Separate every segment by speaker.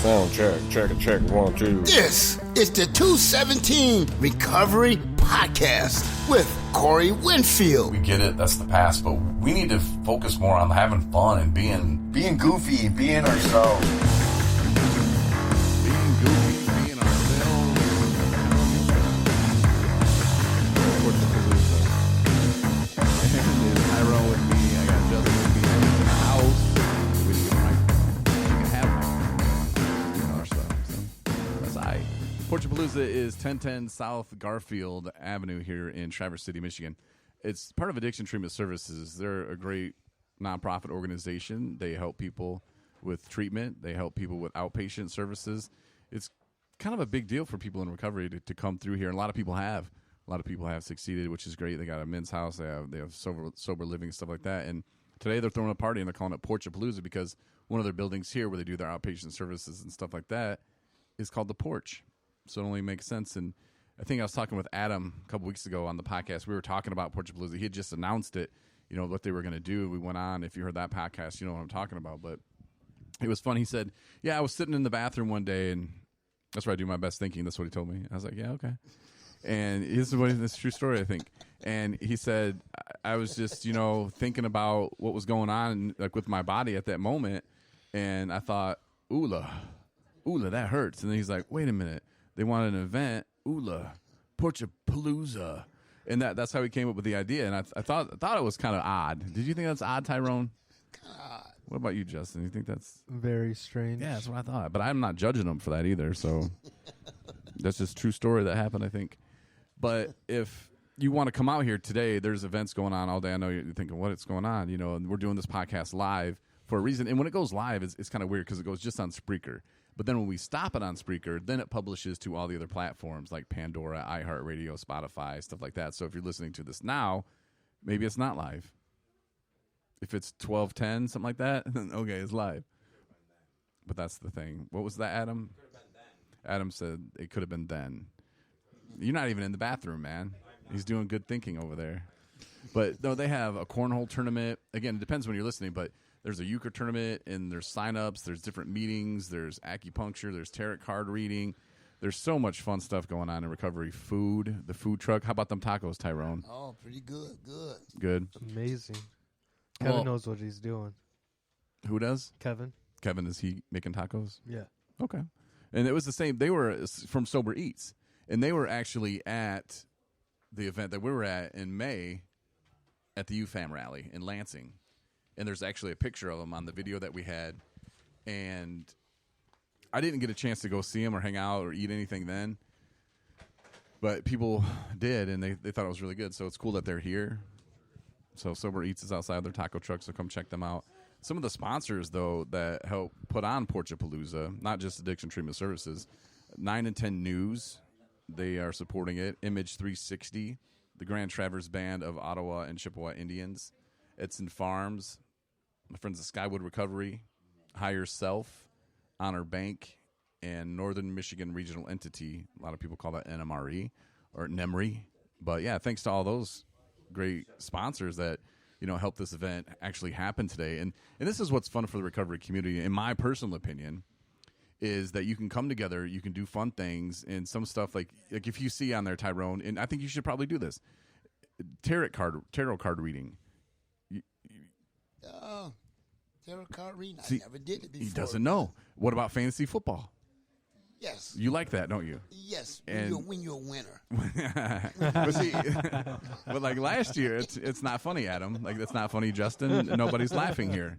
Speaker 1: Sound check, 1, 2.
Speaker 2: This is the 217 Recovery Podcast with Corey Winfield.
Speaker 3: We get it, that's the past, but we need to focus more on having fun and being goofy, being ourselves.
Speaker 4: Being goofy, being ourselves. Porch-A-Palooza. And it's Tyrone with me. I got Justin with me in the house. We need to have our stuff. So that's all right. Porch-A-Palooza is 1010 South Garfield Avenue here in Traverse City, Michigan. It's part of Addiction Treatment Services. They're a great nonprofit organization. They help people with treatment. They help people with outpatient services. It's kind of a big deal for people in recovery to come through here. And a lot of people have. A lot of people have succeeded, which is great. They got a men's house. They have sober living, stuff like that. And today they're throwing a party, and they're calling it Porch-A-Palooza because one of their buildings here where they do their outpatient services and stuff like that is called the Porch. So it only makes sense. And I think I was talking with Adam a couple weeks ago on the podcast. We were talking about Porch-A-Palooza. He had just announced it, you know, what they were going to do. We went on. If you heard that podcast, you know what I'm talking about. But it was fun. He said, yeah, I was sitting in the bathroom one day, and that's where I do my best thinking. That's what he told me. I was like, yeah, okay. And this is a true story, I think. And he said, I was just, you know, thinking about what was going on like with my body at that moment. And I thought, oola, that hurts. And then he's like, wait a minute. They wanted an event, Porch-A-Palooza. And that's how he came up with the idea. And I thought it was kind of odd. Did you think that's odd, Tyrone?
Speaker 2: God.
Speaker 4: What about you, Justin? You think that's
Speaker 5: very strange?
Speaker 4: Yeah, that's what I thought. But I'm not judging them for that either. So that's just a true story that happened, I think. But if you want to come out here today, there's events going on all day. I know you're thinking, what's going on? You know, and we're doing this podcast live for a reason. And when it goes live, it's kind of weird because it goes just on Spreaker. But then when we stop it on Spreaker, then it publishes to all the other platforms like Pandora, iHeartRadio, Spotify, stuff like that. So if you're listening to this now, maybe it's not live. If it's 12:10, something like that, okay, it's live. But that's the thing. What was that, Adam? Adam said it could have been then. You're not even in the bathroom, man. He's doing good thinking over there. But no, they have a cornhole tournament. Again, it depends when you're listening, but there's a euchre tournament, and there's sign-ups, there's different meetings, there's acupuncture, there's tarot card reading. There's so much fun stuff going on in recovery. Food, the food truck. How about them tacos, Tyrone?
Speaker 2: Oh, pretty good.
Speaker 4: Good.
Speaker 5: Amazing. Kevin knows what he's doing.
Speaker 4: Who does?
Speaker 5: Kevin,
Speaker 4: is he making tacos?
Speaker 5: Yeah.
Speaker 4: Okay. And it was the same. They were from Sober Eats, and they were actually at the event that we were at in May at the UFAM rally in Lansing. And there's actually a picture of them on the video that we had. And I didn't get a chance to go see them or hang out or eat anything then. But people did, and they thought it was really good. So it's cool that they're here. So Sober Eats is outside their taco truck, so come check them out. Some of the sponsors, though, that help put on Porch-A-Palooza, not just Addiction Treatment Services, 9 and 10 News, they are supporting it. Image 360, the Grand Traverse Band of Ottawa and Chippewa Indians, Edson Farms, my friends at Skywood Recovery, Higher Self, Honor Bank, and Northern Michigan Regional Entity. A lot of people call that NMRE or NEMRE. But, yeah, thanks to all those great sponsors that, you know, help this event actually happen today. And this is what's fun for the recovery community, in my personal opinion, is that you can come together, you can do fun things, and some stuff like if you see on there, Tyrone, and I think you should probably do this, tarot card reading.
Speaker 2: Tarot card reading.
Speaker 4: See,
Speaker 2: I never did it before.
Speaker 4: He doesn't know. What about fantasy football?
Speaker 2: Yes.
Speaker 4: You like that, don't you?
Speaker 2: Yes.
Speaker 4: And
Speaker 2: When you're a winner.
Speaker 4: But see, but like last year, it's not funny, Adam. Like it's not funny, Justin. Nobody's laughing here.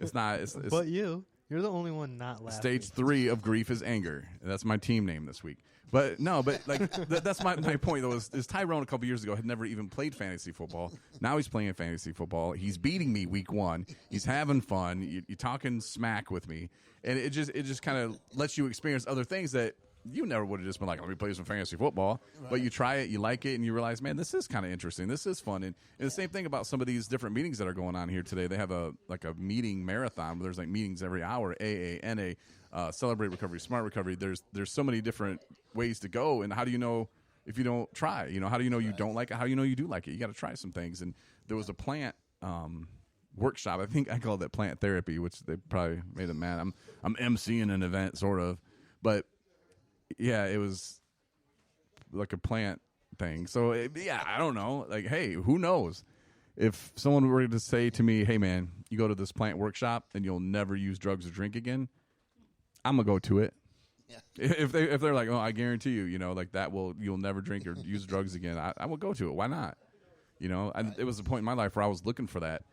Speaker 4: It's not. It's,
Speaker 5: but you're the only one not laughing.
Speaker 4: Stage 3 of grief is anger. That's my team name this week. But no, but like that's my point though. Is Tyrone a couple years ago had never even played fantasy football. Now he's playing fantasy football. He's beating me week 1. He's having fun. You're talking smack with me, and it just kind of lets you experience other things that you never would have just been like, let me play some fantasy football. Right. But you try it, you like it, and you realize, man, this is kind of interesting. This is fun. And the same thing about some of these different meetings that are going on here today. They have a meeting marathon where there's like meetings every hour, AA, NA, Celebrate Recovery, Smart Recovery. There's so many different ways to go. And how do you know if you don't try? You know, how do you know you don't like it? How do you know you do like it? You got to try some things. And there was a plant workshop. I think I called it plant therapy, which they probably made them mad. I'm emceeing an event, sort of, but yeah, it was like a plant thing. So I don't know. Like, hey, who knows? If someone were to say to me, "Hey, man, you go to this plant workshop and you'll never use drugs or drink again," I'm gonna go to it.
Speaker 2: Yeah.
Speaker 4: If they're like, "Oh, I guarantee you, like that you'll never drink or use drugs again," I will go to it. Why not? It was a point in my life where I was looking for that.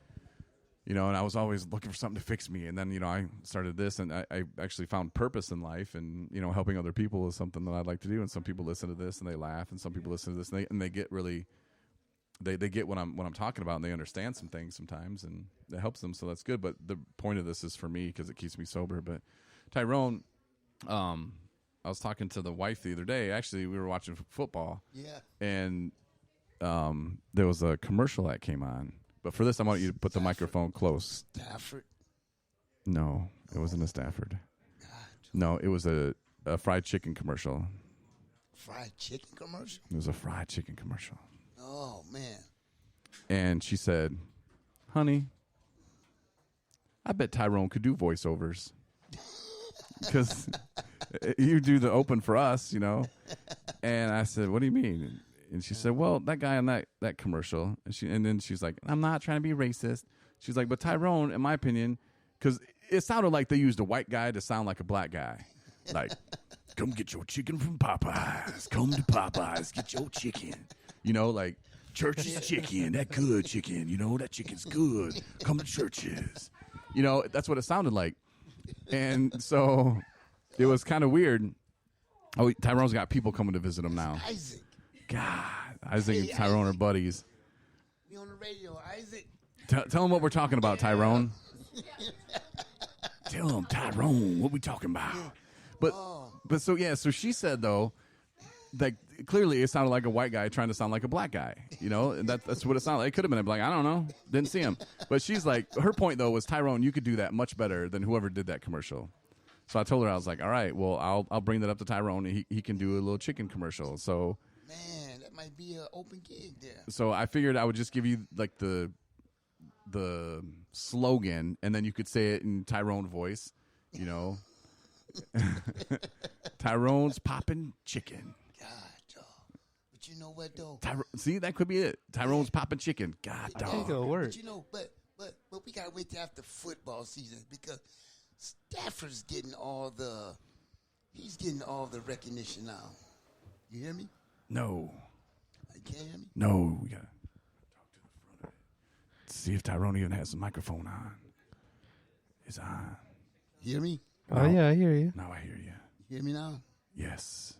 Speaker 4: And I was always looking for something to fix me. And then, I started this, and I actually found purpose in life. And, helping other people is something that I'd like to do. And some people listen to this and they laugh, and some people listen to this and they get really, they get what I'm talking about, and they understand some things sometimes, and it helps them. So that's good. But the point of this is for me because it keeps me sober. But Tyrone, I was talking to the wife the other day. Actually, we were watching football.
Speaker 2: Yeah.
Speaker 4: And there was a commercial that came on. But for this, I want you to put the microphone close.
Speaker 2: Stafford?
Speaker 4: No, it wasn't a Stafford.
Speaker 2: God.
Speaker 4: No, it was a fried chicken commercial.
Speaker 2: Fried chicken commercial?
Speaker 4: It was a fried chicken commercial.
Speaker 2: Oh, man.
Speaker 4: And she said, "Honey, I bet Tyrone could do voiceovers. Because you do the open for us, And I said, "What do you mean?" And she said, "Well, that guy on that commercial." And then she's like, "I'm not trying to be racist." She's like, "But Tyrone, in my opinion," because it sounded like they used a white guy to sound like a black guy. Like, "Come get your chicken from Popeyes. Come to Popeyes, get your chicken." Like Church's chicken, that good chicken. That chicken's good. Come to Church's. That's what it sounded like. And so it was kind of weird. Oh, Tyrone's got people coming to visit him now.
Speaker 2: Isaac.
Speaker 4: God, Isaac and Tyrone are buddies.
Speaker 2: We on the radio, Isaac.
Speaker 4: Tell him what we're talking about, Tyrone. Tell him, Tyrone, what we talking about. But so she said, though, that clearly it sounded like a white guy trying to sound like a black guy. And that's what it sounded like. It could have been like, I don't know, didn't see him. But she's like, her point, though, was, Tyrone, you could do that much better than whoever did that commercial. So I told her, I was like, all right, well, I'll bring that up to Tyrone, and he can do a little chicken commercial. So,
Speaker 2: man, that might be an open gig there.
Speaker 4: So I figured I would just give you like the slogan, and then you could say it in Tyrone voice. Tyrone's poppin' chicken.
Speaker 2: God, dog. But you know what, though?
Speaker 4: See, that could be it. Tyrone's poppin' chicken. God,
Speaker 5: I think
Speaker 4: dog.
Speaker 5: it'll work.
Speaker 2: But but we gotta wait till after football season because Stafford's getting all the recognition now. You hear me?
Speaker 4: No.
Speaker 2: You can't hear me?
Speaker 4: No, we gotta talk to the front of it. See if Tyrone even has the microphone on. It's on.
Speaker 2: You hear me?
Speaker 4: No.
Speaker 5: Oh, yeah, I hear you.
Speaker 4: Now I hear you.
Speaker 2: You hear me now?
Speaker 4: Yes.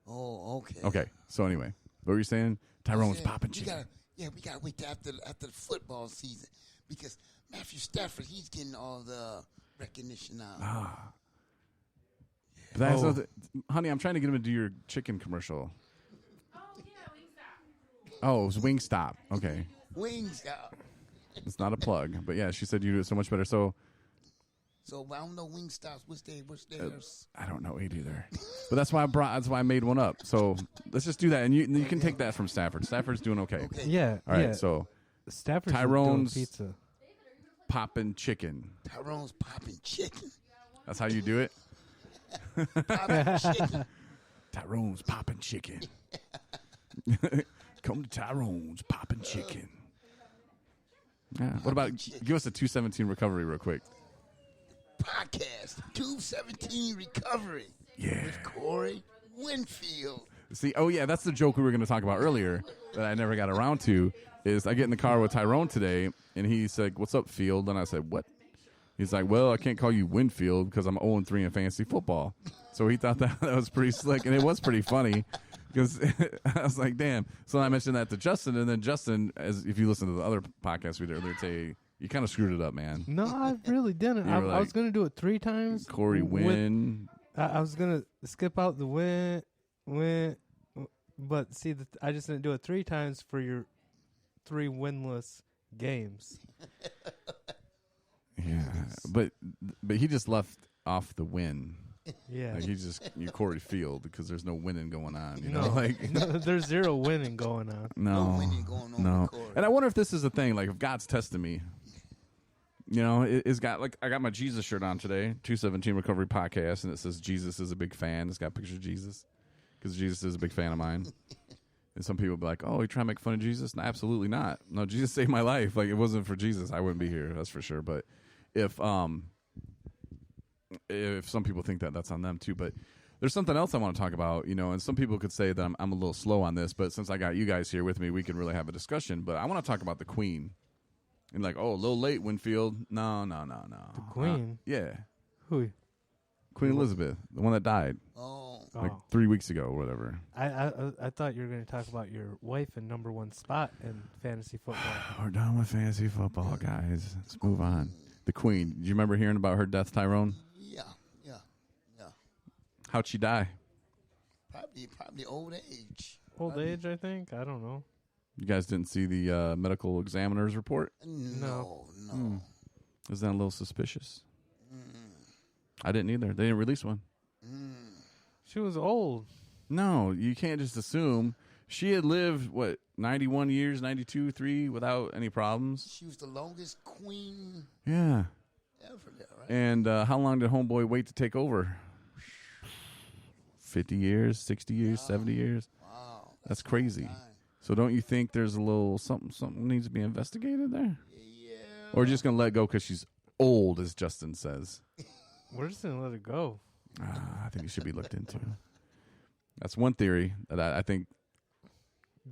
Speaker 2: Oh, okay.
Speaker 4: Okay. So anyway, what were you saying? Tyrone's popping chicken.
Speaker 2: We gotta wait till after the football season because Matthew Stafford, he's getting all the recognition now.
Speaker 4: Ah. But that's nothing. Honey, I'm trying to get him to do your chicken commercial.
Speaker 6: Oh, yeah, Wingstop.
Speaker 4: Oh, it was Wingstop. Okay.
Speaker 2: Wingstop.
Speaker 4: It's not a plug, but yeah, she said you do it so much better. So
Speaker 2: I don't know Wingstops. What's theirs?
Speaker 4: I don't know it either. But that's why I made one up. So let's just do that, and you can take that from Stafford. Stafford's doing okay.
Speaker 5: Yeah.
Speaker 4: All right.
Speaker 5: yeah.
Speaker 4: So
Speaker 5: Stafford's
Speaker 4: Tyrone's
Speaker 5: doing pizza.
Speaker 4: poppin' chicken.
Speaker 2: Tyrone's popping chicken.
Speaker 4: That's how you do it.
Speaker 2: Popping chicken.
Speaker 4: Tyrone's poppin' chicken. Come to Tyrone's poppin' chicken. Yeah. What about give us a 217 recovery real quick?
Speaker 2: Podcast 217 Recovery.
Speaker 4: Yeah.
Speaker 2: With Corey Winfield.
Speaker 4: See, oh yeah, that's the joke we were going to talk about earlier that I never got around to. Is I get in the car with Tyrone today, and he's like, "What's up, Field?" And I said, "What?" He's like, "Well, I can't call you Winfield because I'm 0-3 in fantasy football." So he thought that was pretty slick, and it was pretty funny because I was like, "Damn!" So I mentioned that to Justin, and then Justin, as if you listen to the other podcast we did earlier today, you kind of screwed it up, man.
Speaker 5: No, I really didn't. I was going to do it 3 times.
Speaker 4: Corey win.
Speaker 5: I was going to skip out the win, but see, I just didn't do it 3 times for your 3 winless games.
Speaker 4: Yeah, but he just left off the win.
Speaker 5: Yeah,
Speaker 4: like you Corey Field because there's no winning going on. You
Speaker 5: no,
Speaker 4: know, like
Speaker 5: no, there's 0 winning going on.
Speaker 4: No
Speaker 2: winning going on.
Speaker 4: no.
Speaker 2: With Corey.
Speaker 4: And I wonder if this is a thing. Like if God's testing me, You know, it's got like I got my Jesus shirt on today, 217 Recovery Podcast, and it says Jesus is a big fan. It's got pictures of Jesus because Jesus is a big fan of mine. And some people be like, "Oh, you trying to make fun of Jesus?" No, absolutely not. No, Jesus saved my life. Like, it wasn't for Jesus, I wouldn't be here. That's for sure. But if some people think that, that's on them too. But there's something else I want to talk about, you know. And some people could say that I'm a little slow on this, but since I got you guys here with me, we can really have a discussion. But I want to talk about the Queen. And like, oh, a little late, Winfield. No.
Speaker 5: The Queen?
Speaker 4: Yeah.
Speaker 5: Who?
Speaker 4: Queen Elizabeth, the one that died like 3 weeks ago or whatever.
Speaker 5: I thought you were going to talk about your wife in number one spot in fantasy football.
Speaker 4: We're done with fantasy football, guys. Let's move on. The Queen. Do you remember hearing about her death, Tyrone?
Speaker 2: Yeah.
Speaker 4: How'd she die?
Speaker 2: Probably old age.
Speaker 5: Old age, I think. I don't know.
Speaker 4: You guys didn't see the medical examiner's report?
Speaker 2: No.
Speaker 4: Is that a little suspicious? I didn't either. They didn't release one.
Speaker 5: She was old.
Speaker 4: No, you can't just assume. She had lived, 91 years, 92, 3, without any problems?
Speaker 2: She was the longest queen
Speaker 4: Yeah.
Speaker 2: ever there, right?
Speaker 4: And how long did Homeboy wait to take over? 50 years, 60 years, 70 years?
Speaker 2: Wow.
Speaker 4: That's crazy. So don't you think there's a little something needs to be investigated there?
Speaker 2: Yeah.
Speaker 4: Or just going to let it go because she's old, as Justin says?
Speaker 5: We're just going to let it go.
Speaker 4: I think it should be looked into. That's one theory that I think.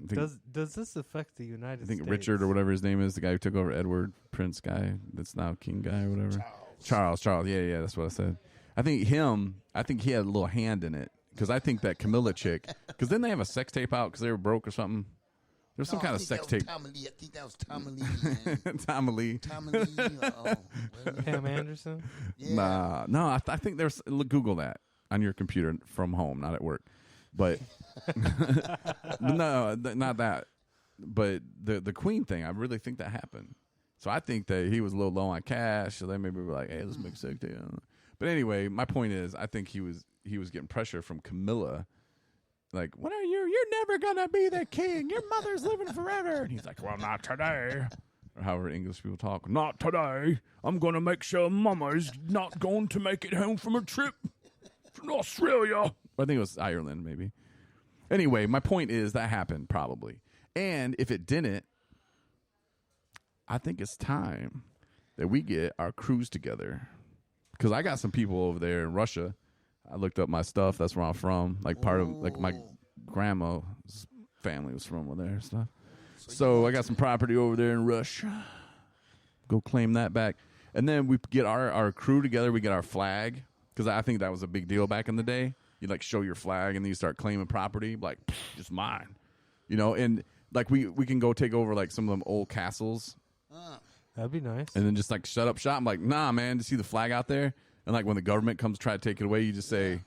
Speaker 5: Does this affect the United States?
Speaker 4: I think Richard or whatever his name is, the guy who took over, Edward Prince guy that's now King guy or whatever. Charles. Yeah, that's what I said. I think he had a little hand in it because I think that Camilla chick, because didn't they have a sex tape out because they were broke or something? There was some kind of sex tape.
Speaker 2: Tommy Lee. I think that was Tommy Lee.
Speaker 4: Tommy Lee.
Speaker 2: Tommy Lee.
Speaker 5: Pam Anderson?
Speaker 2: Yeah.
Speaker 4: No, I think there's. Google that on your computer from home, not at work. But no, not that. But the Queen thing, I really think that happened. So I think that he was a little low on cash, so they maybe were like, "Hey, let's make sex tape." But anyway, my point is, I think he was getting pressure from Camilla. Like, what are you? You're never gonna be the king. Your mother's living forever. And he's like, well, not today. Or however English people talk. Not today. I'm gonna make sure Mama's not going to make it home from a trip from Australia. I think it was Ireland, maybe. Anyway, my point is that happened probably. And if it didn't, I think it's time that we get our cruise together. Because I got some people over there in Russia. I looked up my stuff. That's where I'm from. Like part of my grandma's family was from over there and stuff. So I got some property over there in Russia. Go claim that back. And then we get our crew together. We get our flag. Because I think that was a big deal back in the day. You like show your flag and then you start claiming property. Like, it's mine. You know, and like we can go take over like some of them old castles.
Speaker 5: That'd be nice.
Speaker 4: And then just like shut up shop. I'm like, nah, man, to see the flag out there. And like when the government comes to try to take it away, you just say,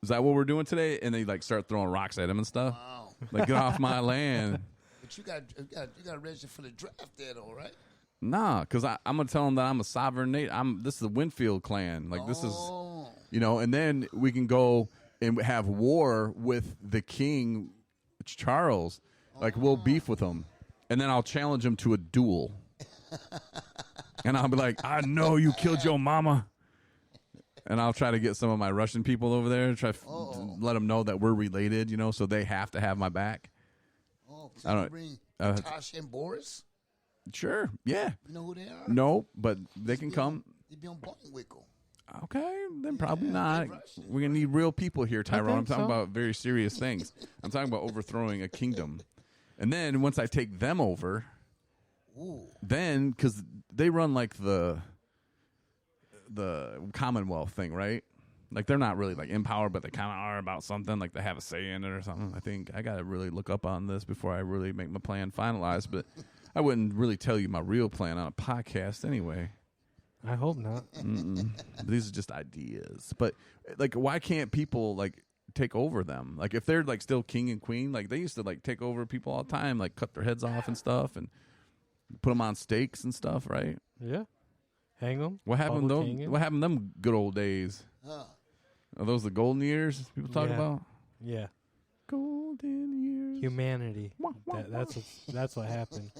Speaker 4: is that what we're doing today? And they like start throwing rocks at him and stuff.
Speaker 2: Wow.
Speaker 4: Like, get off my land.
Speaker 2: But you got to register for the draft there, though, right?
Speaker 4: Nah, because I'm going to tell them that I'm a sovereign nation. This is the Winfield clan. Like, this is, you know, and then we can go and have war with the king, Charles. Like, we'll beef with him. And then I'll challenge him to a duel. And I'll be like, I know you killed your mama. And I'll try to get some of my Russian people over there, try to let them know that we're related, you know, so they have to have my back.
Speaker 2: Oh,
Speaker 4: I don't
Speaker 2: bring Natasha and Boris?
Speaker 4: Sure, yeah.
Speaker 2: You know who they are?
Speaker 4: No, but they can come.
Speaker 2: They'd be on Bullwinkle.
Speaker 4: Okay, then probably not. We're going to need real people here, Tyrone. I'm talking about very serious things. I'm talking about overthrowing a kingdom. And then once I take them over, then, because they run like the Commonwealth thing, right? Like they're not really like in power, but they kind of are about something. Like they have a say in it or something. I think I got to really look up on this before I really make my plan finalized. But I wouldn't really tell you my real plan on a podcast anyway.
Speaker 5: I hope not.
Speaker 4: But these are just ideas. But like, why can't people like take over them? Like if they're like still king and queen, like they used to like take over people all the time, like cut their heads off and stuff and put them on stakes and stuff, right?
Speaker 5: Yeah. Hang them.
Speaker 4: What happened them good old days? Are those the golden years people talk about?
Speaker 5: Yeah.
Speaker 4: Golden years.
Speaker 5: Humanity. That's what happened.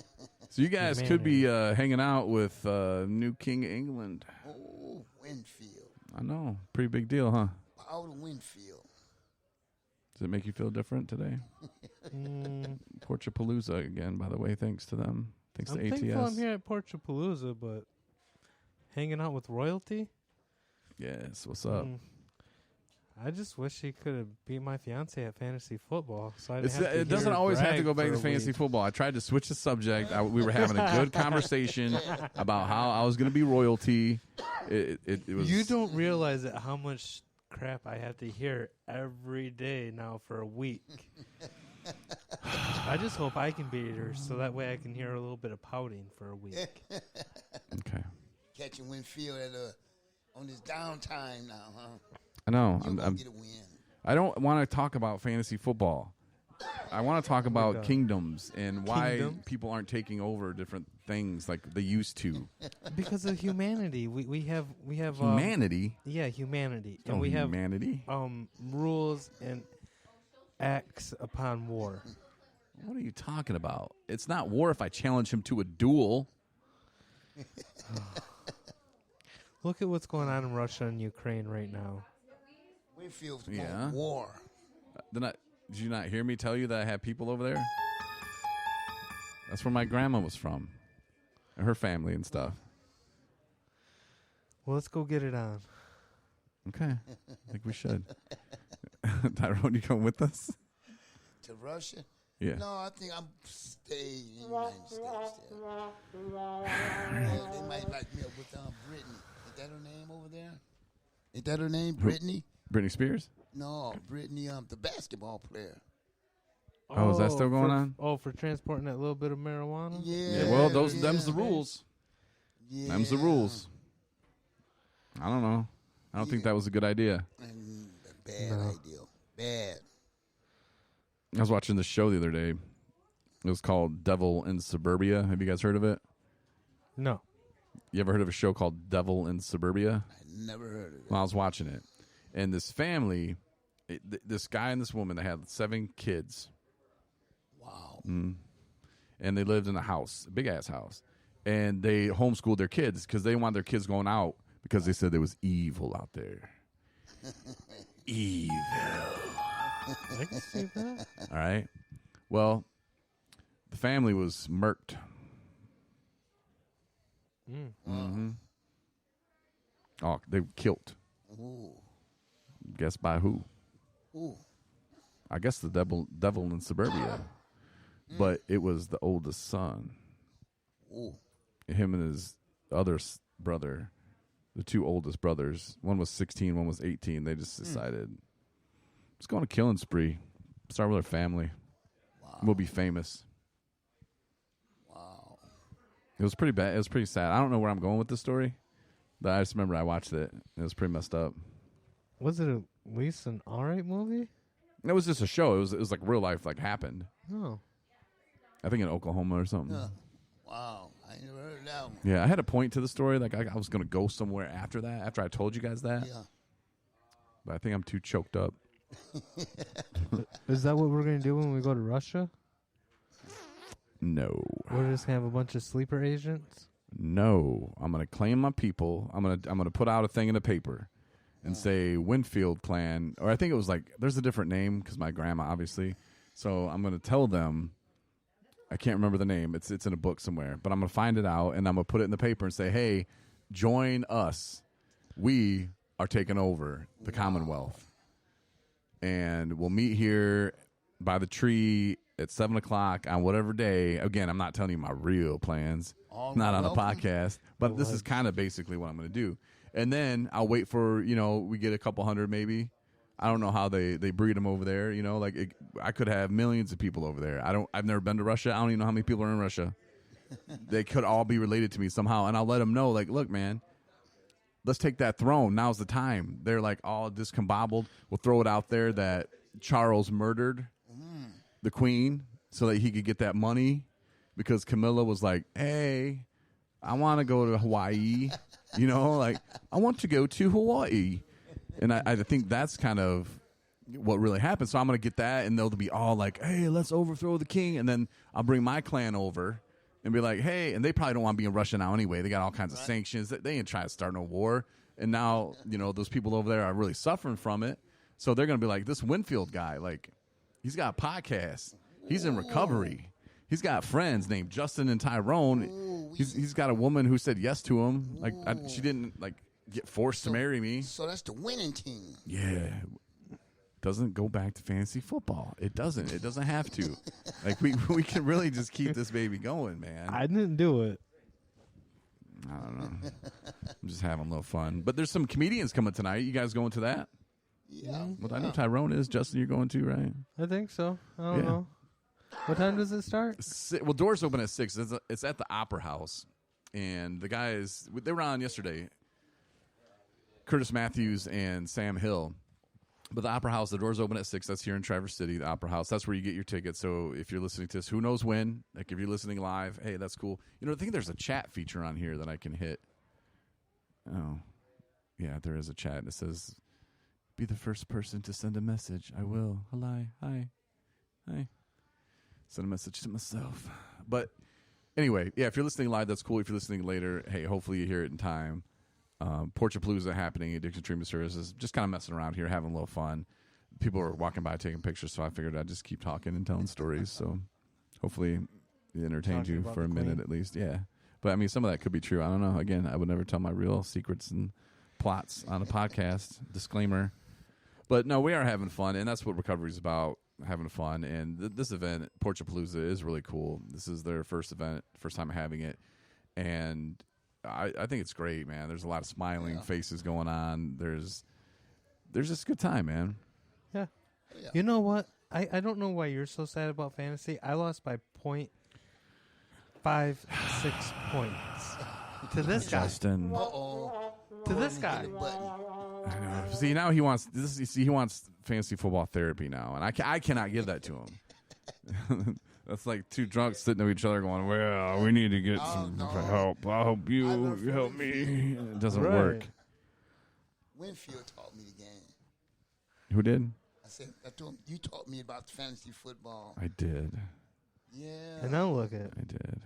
Speaker 4: So you guys could be hanging out with new King of England.
Speaker 2: Oh, Winfield.
Speaker 4: I know. Pretty big deal, huh?
Speaker 2: Paul Winfield.
Speaker 4: Does it make you feel different today? Porch-A-Palooza again, by the way. Thanks to them. Thanks to ATS.
Speaker 5: Thankful I'm here at Porch-A-Palooza, but hanging out with royalty?
Speaker 4: Yes, what's up?
Speaker 5: I just wish he could have beat my fiance at fantasy football. So I didn't have to
Speaker 4: It doesn't
Speaker 5: hear
Speaker 4: always have to
Speaker 5: brag
Speaker 4: go back
Speaker 5: for
Speaker 4: to
Speaker 5: a
Speaker 4: fantasy
Speaker 5: week.
Speaker 4: football. I tried to switch the subject. We were having a good conversation about how I was going to be royalty. It was.
Speaker 5: You don't realize that how much crap I have to hear every day now for a week. I just hope I can beat her so that way I can hear a little bit of pouting for a week.
Speaker 4: Okay.
Speaker 2: Catching Winfield on his downtime now, huh?
Speaker 4: I know.
Speaker 2: You're going to get a win.
Speaker 4: I don't want to talk about fantasy football. I want to talk about
Speaker 5: God.
Speaker 4: kingdoms and why
Speaker 5: Kingdoms?
Speaker 4: people aren't taking over different things like they used to.
Speaker 5: Because of humanity. We have
Speaker 4: Humanity?
Speaker 5: yeah, humanity. And
Speaker 4: Oh,
Speaker 5: we have
Speaker 4: humanity?
Speaker 5: rules and acts upon war.
Speaker 4: What are you talking about? It's not war if I challenge him to a duel.
Speaker 5: Look at what's going on in Russia and Ukraine right now.
Speaker 2: Winfield's
Speaker 4: Yeah.
Speaker 2: on war.
Speaker 4: Did you not hear me tell you that I have people over there? That's where my grandma was from. And her family and stuff.
Speaker 5: Well, let's go get it on.
Speaker 4: Okay. I think we should. Tyrone, you going with us?
Speaker 2: To Russia?
Speaker 4: Yeah.
Speaker 2: No, I think I'm staying in the United States. They might like me up with Brittany. Is that her name over there? Is that her name, Brittany?
Speaker 4: Britney Spears?
Speaker 2: No, Brittany, the basketball player.
Speaker 4: Oh, is that still going on?
Speaker 5: Oh, for transporting that little bit of marijuana?
Speaker 2: Yeah.
Speaker 4: Yeah, well, them's the rules.
Speaker 2: Yeah.
Speaker 4: Them's the rules. I don't know. I don't think that was a good idea.
Speaker 2: Bad idea. Bad.
Speaker 4: I was watching this show the other day. It was called Devil in Suburbia. Have you guys heard of it?
Speaker 5: No.
Speaker 4: You ever heard of a show called Devil in Suburbia?
Speaker 2: I never heard of it.
Speaker 4: Well, I was watching it. And this family, this guy and this woman, they had 7 kids.
Speaker 2: Wow.
Speaker 4: And they lived in a house, a big-ass house. And they homeschooled their kids because they didn't want their kids going out because they said there was evil out there. Evil.
Speaker 5: I can see that.
Speaker 4: All right. Well, the family was murked. Oh, they were killed.
Speaker 2: Ooh.
Speaker 4: Guess by who?
Speaker 2: Ooh.
Speaker 4: I guess the devil in suburbia. But it was the oldest son.
Speaker 2: Ooh.
Speaker 4: Him and his other brother, the 2 oldest brothers. One was 16, one was 18. They just decided, let's go on a killing spree. Start with our family.
Speaker 2: Wow.
Speaker 4: We'll be famous.
Speaker 2: Wow.
Speaker 4: It was pretty bad. It was pretty sad. I don't know where I'm going with this story, but I just remember I watched it. It was pretty messed up.
Speaker 5: Was it at least an alright movie?
Speaker 4: It was just a show. It was like real life, like happened.
Speaker 5: No.
Speaker 4: I think in Oklahoma or something.
Speaker 2: Wow. I never heard of that one.
Speaker 4: Yeah, I had a point to the story. Like I was going to go somewhere after that, after I told you guys that.
Speaker 2: Yeah.
Speaker 4: But I think I'm too choked up.
Speaker 5: Is that what we're going to do when we go to Russia?
Speaker 4: No.
Speaker 5: We're just going to have a bunch of sleeper agents?
Speaker 4: No. I'm going to claim my people. I'm going to put out a thing in the paper and say Winfield clan, or I think it was like, there's a different name because my grandma, obviously. So I'm going to tell them, I can't remember the name. It's in a book somewhere, but I'm going to find it out and I'm going to put it in the paper and say, hey, join us. We are taking over the Commonwealth. And we'll meet here by the tree at 7:00 on whatever day. Again, I'm not telling you my real plans. Not on a podcast, but this is kind of basically what I'm going to do. And then I'll wait for, we get a couple hundred maybe. I don't know how they breed them over there. I could have millions of people over there. I've never been to Russia. I don't even know how many people are in Russia. They could all be related to me somehow. And I'll let them know, like, look, man, let's take that throne. Now's the time. They're like all discombobbled. We'll throw it out there that Charles murdered the queen so that he could get that money because Camilla was like, hey, I want to go to Hawaii. I want to go to Hawaii. And I think that's kind of what really happened. So I'm going to get that, and they'll be all like, hey, let's overthrow the king. And then I'll bring my clan over, and be like, hey, and they probably don't want to be in Russia now anyway. They got all kinds of sanctions. They ain't trying to start no war. And now, those people over there are really suffering from it. So they're going to be like, this Winfield guy, like, he's got a podcast. He's in recovery. He's got friends named Justin and Tyrone. He's got a woman who said yes to him. Like, she didn't, like, get forced to marry me.
Speaker 2: So that's the winning team.
Speaker 4: Yeah. Doesn't go back to fantasy football. It doesn't. It doesn't have to. Like, we can really just keep this baby going, man.
Speaker 5: I didn't do it.
Speaker 4: I don't know. I'm just having a little fun. But there's some comedians coming tonight. You guys going to that?
Speaker 2: Yeah.
Speaker 4: Well, I know Tyrone is. Justin, you're going to, right?
Speaker 5: I think so. I don't know. What time does it start?
Speaker 4: Well, doors open at 6. It's at the Opera House. And the guys, they were on yesterday. Curtis Matthews and Sam Hill. But the Opera House, the doors open at 6. That's here in Traverse City, the Opera House. That's where you get your tickets. So if you're listening to this, who knows when? Like, if you're listening live, hey, that's cool. I think there's a chat feature on here that I can hit. Oh. Yeah, there is a chat. It says, be the first person to send a message. I will. Hello. Hi. Send a message to myself. But anyway, yeah, if you're listening live, that's cool. If you're listening later, hey, hopefully you hear it in time. Porch-A-Palooza happening, Addiction Treatment Services, just kind of messing around here, having a little fun. People are walking by taking pictures, so I figured I'd just keep talking and telling stories. So hopefully it entertained you for a minute at least. Yeah. But I mean, some of that could be true. I don't know. Again, I would never tell my real secrets and plots on a podcast. Disclaimer. But no, we are having fun, and that's what recovery is about, having fun. And this event, Porch-A-Palooza, is really cool. This is their first event, first time having it. And I think it's great, man. There's a lot of smiling faces going on. There's just a good time, man.
Speaker 5: Yeah. You know what? I don't know why you're so sad about fantasy. I lost by 0.56 points to this guy.
Speaker 4: Justin.
Speaker 5: To this guy.
Speaker 4: I know. See, now he wants this. See, he wants fantasy football therapy now, and I cannot give that to him. That's like two drunks sitting to each other going, well, we need to get some help. I'll help you. You help me. It doesn't work.
Speaker 2: Winfield taught me the game.
Speaker 4: Who did?
Speaker 2: I told him, you taught me about fantasy football.
Speaker 4: I did.
Speaker 2: Yeah.
Speaker 5: And now look at
Speaker 4: I did.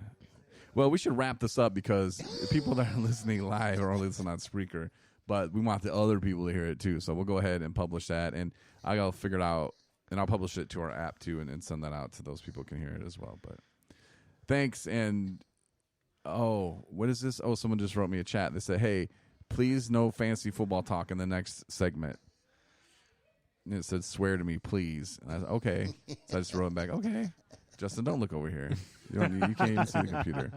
Speaker 4: Well, we should wrap this up because the people that are listening live are only listening on Spreaker, but we want the other people to hear it too. So we'll go ahead and publish that, and I'll figure it out. And I'll publish it to our app, too, and send that out to those people who can hear it as well. But thanks. And, what is this? Oh, someone just wrote me a chat. They said, hey, please no fantasy football talk in the next segment. And it said, swear to me, please. And I said, okay. So I just wrote back, okay. Justin, don't look over here. You can't even see the computer.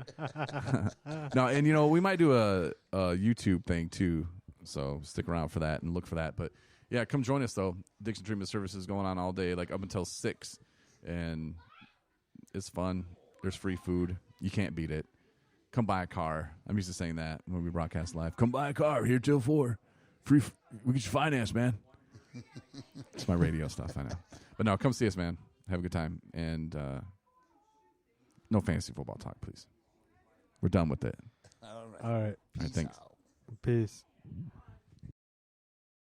Speaker 4: No, and, we might do a YouTube thing, too. So stick around for that and look for that. But yeah, come join us, though. Addiction Treatment Services going on all day, like up until 6. And it's fun. There's free food. You can't beat it. Come buy a car. I'm used to saying that when we broadcast live. Come buy a car. Here till 4. Free. We get you finance, man. It's my radio stuff, I know. But no, come see us, man. Have a good time. And no fantasy football talk, please. We're done with it.
Speaker 2: All right.
Speaker 5: All right.
Speaker 2: Peace
Speaker 4: thanks.
Speaker 2: out.
Speaker 5: Peace.